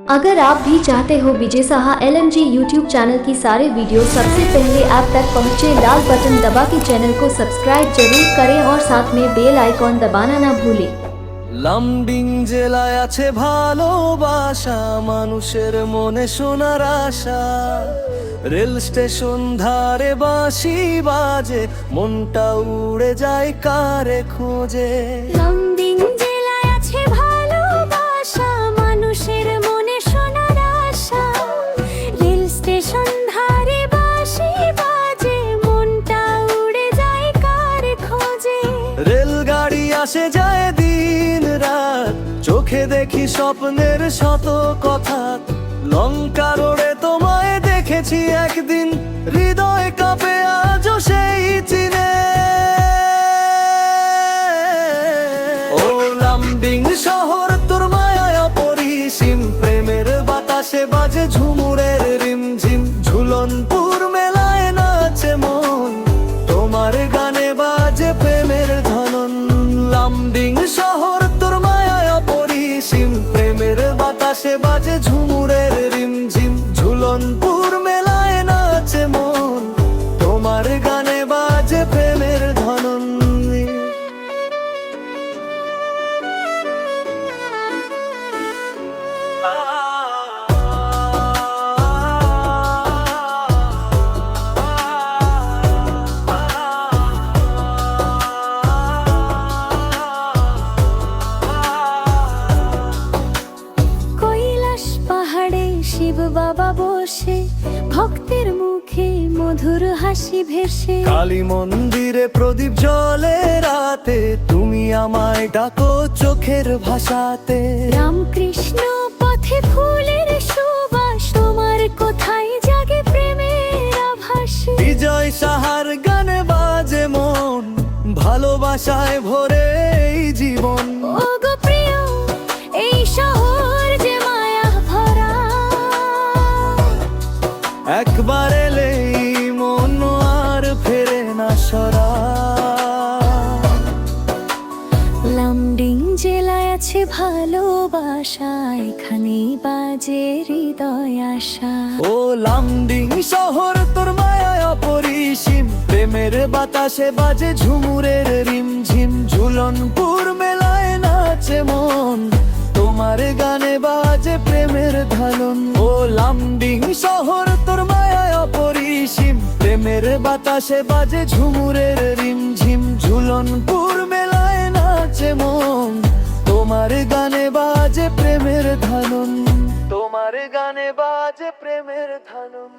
अगर आप भी चाहते हो विजय साहा LMG यूट्यूब चैनल की सारे वीडियो सबसे पहले आप तक पहुंचे, लाल बटन दबा के चैनल को सब्सक्राइब जरूर करें और साथ में बेल आइकॉन दबाना ना भूलें। লামডিং জেলায় আছে ভালোবাসা, মানুষের মনে সোনার আশা। রেল স্টেশন ধারে বাঁশি বাজে, মনটা উড়ে যায় কারে খোঁজে। লামডিং জেলায় আছে ভালোবাসা, মানুষের মনে সোনার আশা। রেল স্টেশন ধারে বাঁশি বাজে, মনটা উড়ে যায় কারে খোঁজে। রেলগাড়ি আসে যায় দিন রাত, চোখে দেখি স্বপ্নের শত কথা। লঙ্কা রোডে তোমায় দেখেছি একদিন, হৃদয় কাঁপে আজও সেই চিনে। ও লামডিং শহর তোর মায়ায় অপরিসীম, প্রেমের বাতাসে বাজে ঝুমুরের রিমঝিম। ঝুলনপুর মেলায় নাচে মন, তোমার গানে বাজে প্রেমের ধনন। লামডিং শহর তোর মায়ায় অপরিসীম, প্রেমের বাতাসে বাজে ঝুমুরের রিমঝিম। ঝুলনপুর মেলায় নাচে মন, তোমার গানে বাজে প্রেমের ধনন। শিব বাবা বসে, ভক্তের মুখে মধুর হাসি ভেসে। কালী মন্দিরে প্রদীপ জ্বলে রাতে, তুমি আমায় ডাকো চোখের ভাষাতে। রামকৃষ্ণ পথে ফুলের সুবাস, তোমার কোথায় জাগে প্রেমের আভাস। বিজয় সাহার গানে বাজে মন, ভালোবাসায় ভরে এই জীবন। ওগো প্রিয়, এই শহর যে মায়া ভরা। একবার এলেই মন আর ফেরে না সরা। লামডিং জেলায় আছে ভালোবাসা, এখানেই বাজে হৃদয় আশা। ও লামডিং শহর তোর মায়ায় অপরিসীম, প্রেমের বাতাসে বাজে ঝুমুরের রিমঝিম। ঝুলনপুর মেলায় নাচে মন, তোমার গানে বাজে প্রেমের ধনন। ও লামডিং শহর তোর মায়ায় অপরিসীম, প্রেমের বাতাসে বাজে ঝুমুরের রিমঝিম। ঝুলনপুর মেলায় নাচে মন, তোমার গানে বাজে প্রেমের ধনন। তোমার গানে বাজে প্রেমের ধনন।